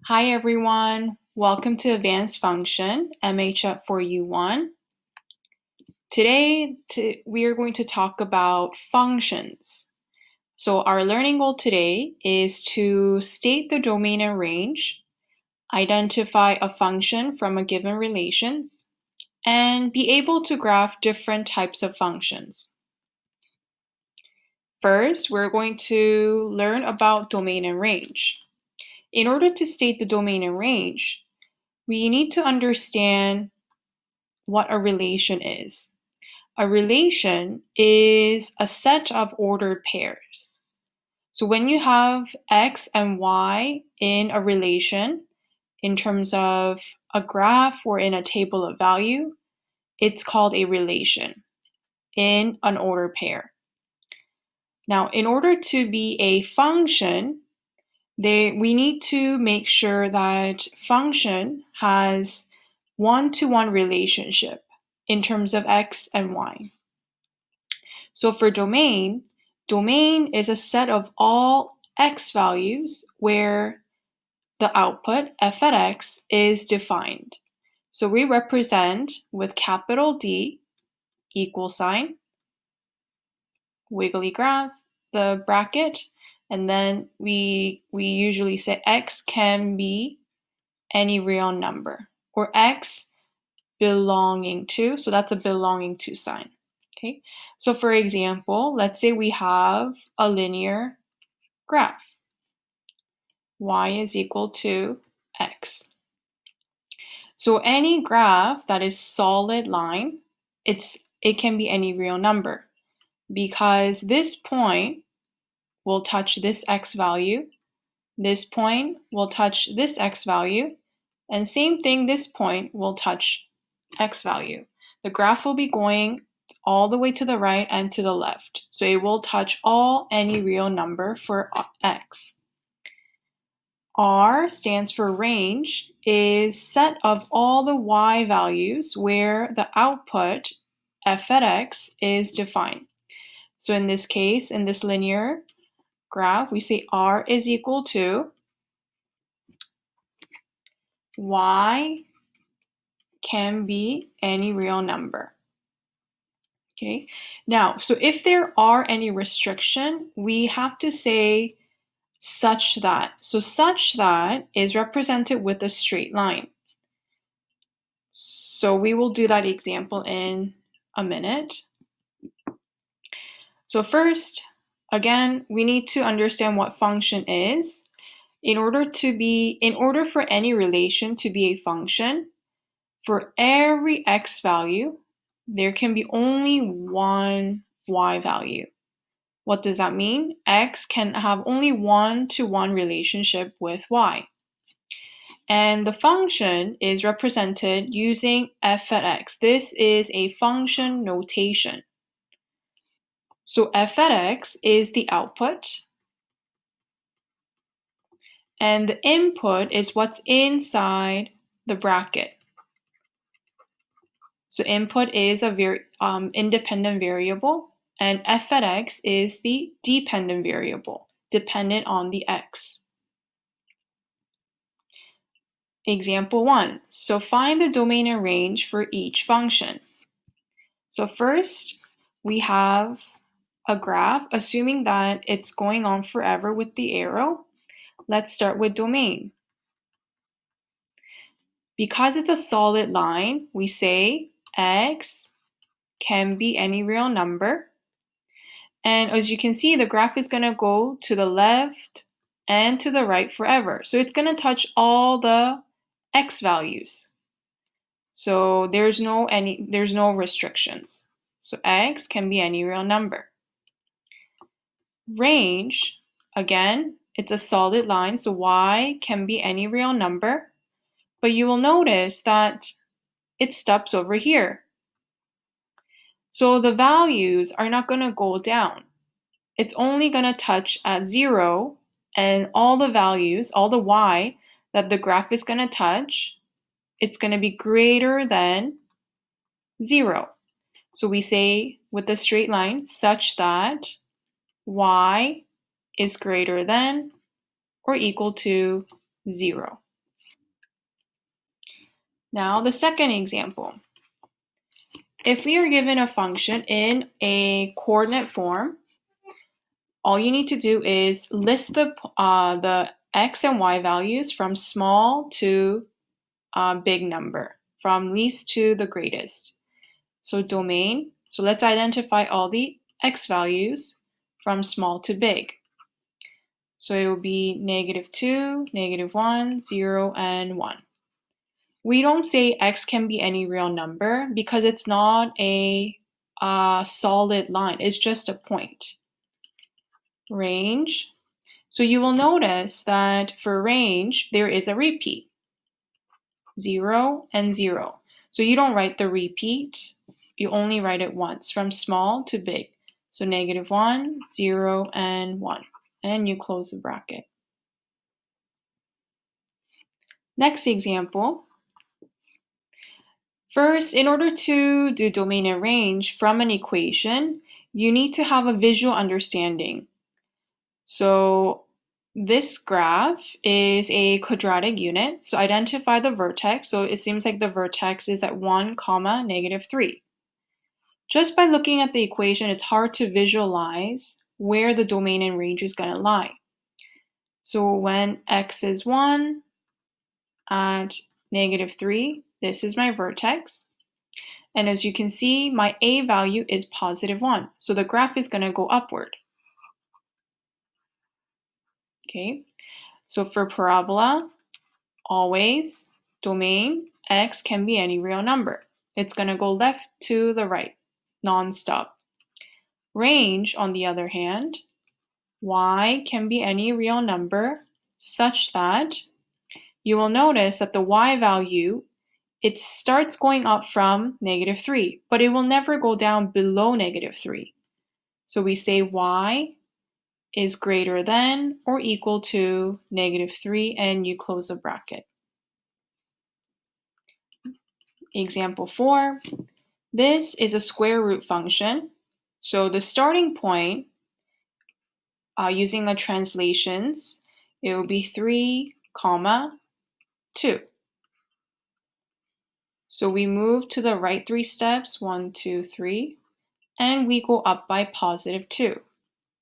Hi everyone, welcome to Advanced Function, MHF4U1. Today we are going to talk about functions. So our learning goal today is to state the domain and range, identify a function from a given relations, and be able to graph different types of functions. First, we're going to learn about domain and range. In order to state the domain and range, we need to understand what a relation is. A relation is a set of ordered pairs. So when you have x and y in a relation, in terms of a graph or in a table of value, it's called a relation in an ordered pair. Now, in order to be a function, we need to make sure that function has one-to-one relationship in terms of x and y. So for domain is a set of all x values where the output f at x is defined. So we represent with capital D equal sign, wiggly graph, the bracket, and then we usually say x can be any real number, or x belonging to, so that's a belonging to sign. Okay, so for example, let's say we have a linear graph. Y is equal to x. So any graph that is solid line, it can be any real number, because this point will touch this x value, this point will touch this x value, and same thing, this point will touch x value. The graph will be going all the way to the right and to the left. So it will touch any real number for x. R stands for range, is set of all the y values where the output f at x is defined. So in this case, in this linear graph, we say R is equal to y can be any real number. Okay, now, so if there are any restriction, we have to say such that. So such that is represented with a straight line. So we will do that example in a minute. So first, again, we need to understand what function is. In order for any relation to be a function, for every x value, there can be only one y value. What does that mean? X can have only one-to-one relationship with y. And the function is represented using f at x. This is a function notation. So f at x is the output, and the input is what's inside the bracket. So input is a independent variable, and f at x is the dependent variable, dependent on the x. Example 1. So find the domain and range for each function. So first, we have a graph, assuming that it's going on forever with the arrow. Let's start with domain. Because it's a solid line, we say x can be any real number. And as you can see, the graph is going to go to the left and to the right forever. So it's going to touch all the x values. So there's no restrictions. So x can be any real number. Range, again, it's a solid line, so y can be any real number. But you will notice that it stops over here. So the values are not going to go down. It's only going to touch at 0, and all the values, all the y that the graph is going to touch, it's going to be greater than 0. So we say with a straight line, such that y is greater than or equal to 0. Now the second example. If we are given a function in a coordinate form, all you need to do is list the x and y values from small to big number, from least to the greatest. So domain, so let's identify all the x values from small to big. So it will be -2, -1, 0, and 1. We don't say x can be any real number because it's not a solid line. It's just a point. Range. So you will notice that for range, there is a repeat. 0 and 0. So you don't write the repeat. You only write it once, from small to big. So -1, 0, and 1. And you close the bracket. Next example. First, in order to do domain and range from an equation, you need to have a visual understanding. So this graph is a quadratic unit. So identify the vertex. So it seems like the vertex is at 1, -3. Just by looking at the equation, it's hard to visualize where the domain and range is going to lie. So when x is 1 at -3, this is my vertex. And as you can see, my a value is +1. So the graph is going to go upward. Okay, so for parabola, always domain x can be any real number. It's going to go left to the right, nonstop. Range, on the other hand, y can be any real number such that you will notice that the y value, it starts going up from -3, but it will never go down below -3. So we say y is greater than or equal to -3, and you close the bracket. Example 4. This is a square root function. So the starting point, using the translations, it will be 3, 2. So we move to the right 3 steps, 1, 2, 3, and we go up by +2.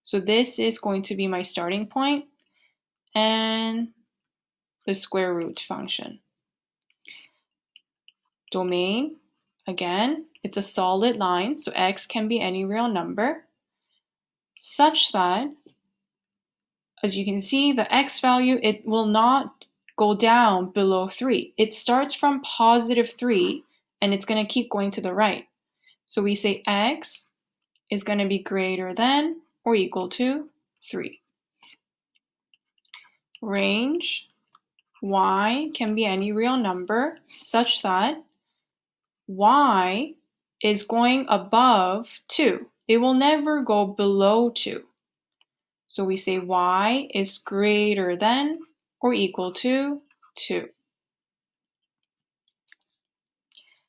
So this is going to be my starting point and the square root function. Domain, again, it's a solid line, so x can be any real number, such that, as you can see, the x value, it will not go down below 3. It starts from +3, and it's going to keep going to the right. So we say x is going to be greater than or equal to 3. Range, y can be any real number such that y is going above 2. It will never go below 2. So we say y is greater than or equal to 2.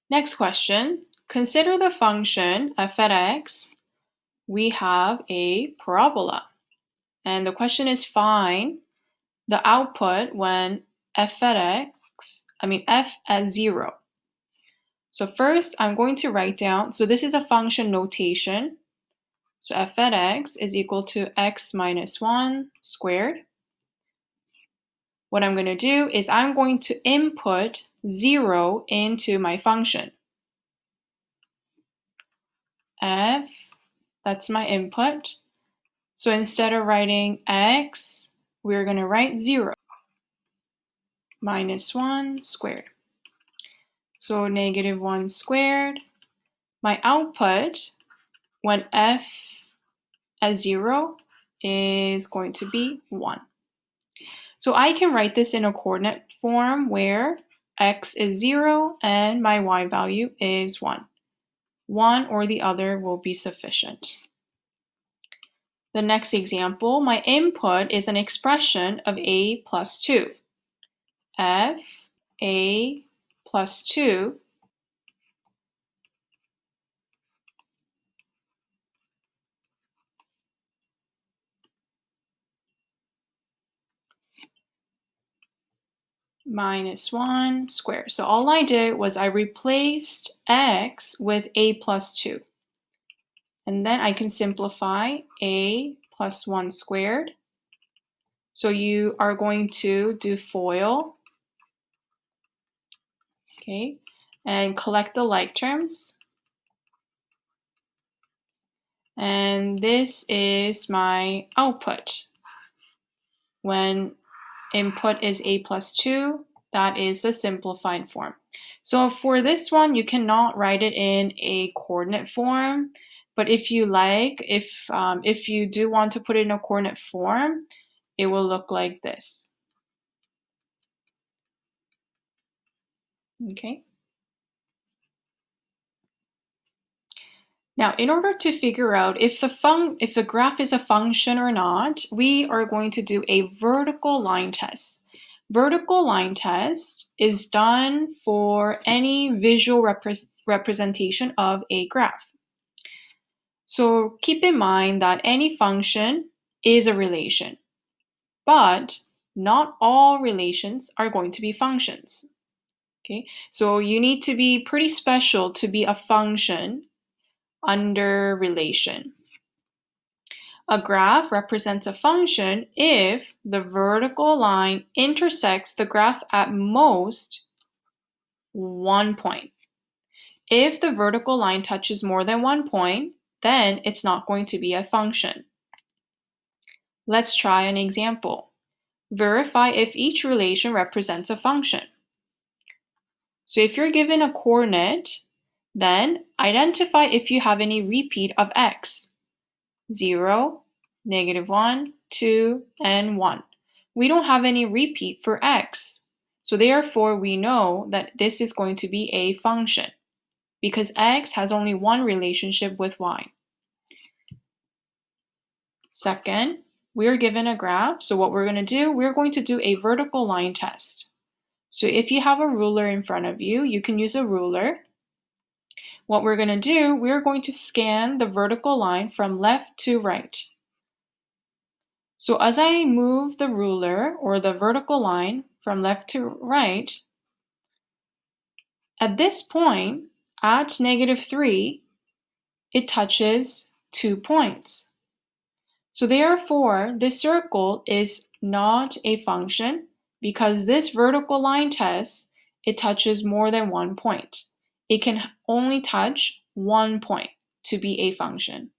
Next question. Consider the function f at x. We have a parabola. And the question is, find the output when f at 0. So first, I'm going to write down, so this is a function notation. So f at x is equal to x minus 1 squared. What I'm going to do is I'm going to input 0 into my function. F, that's my input. So instead of writing x, we're going to write 0 minus 1 squared. So -1 squared. My output when f at 0 is going to be 1. So I can write this in a coordinate form where x is 0 and my y value is 1. One or the other will be sufficient. The next example, my input is an expression of a plus 2. F a plus 2 minus 1 squared. So all I did was I replaced x with a plus 2. And then I can simplify a plus 1 squared. So you are going to do FOIL, okay, and collect the like terms. And this is my output. When input is a plus 2, that is the simplified form. So for this one, you cannot write it in a coordinate form, but if you like, if you do want to put it in a coordinate form, it will look like this. Okay. Now, in order to figure out if the graph is a function or not, we are going to do a vertical line test. Vertical line test is done for any visual representation of a graph. So keep in mind that any function is a relation, but not all relations are going to be functions. Okay, so you need to be pretty special to be a function under relation. A graph represents a function if the vertical line intersects the graph at most one point. If the vertical line touches more than one point, then it's not going to be a function. Let's try an example. Verify if each relation represents a function. So if you're given a coordinate, then identify if you have any repeat of x. 0, -1, 2, and 1. We don't have any repeat for x. So therefore, we know that this is going to be a function because x has only one relationship with y. Second, we're given a graph. So what we're going to do, we're going to do a vertical line test. So if you have a ruler in front of you, you can use a ruler. What we're going to do, we're going to scan the vertical line from left to right. So as I move the ruler or the vertical line from left to right, at this point, at -3, it touches 2 points. So therefore, this circle is not a function because this vertical line test, it touches more than 1 point. It can only touch 1 point to be a function.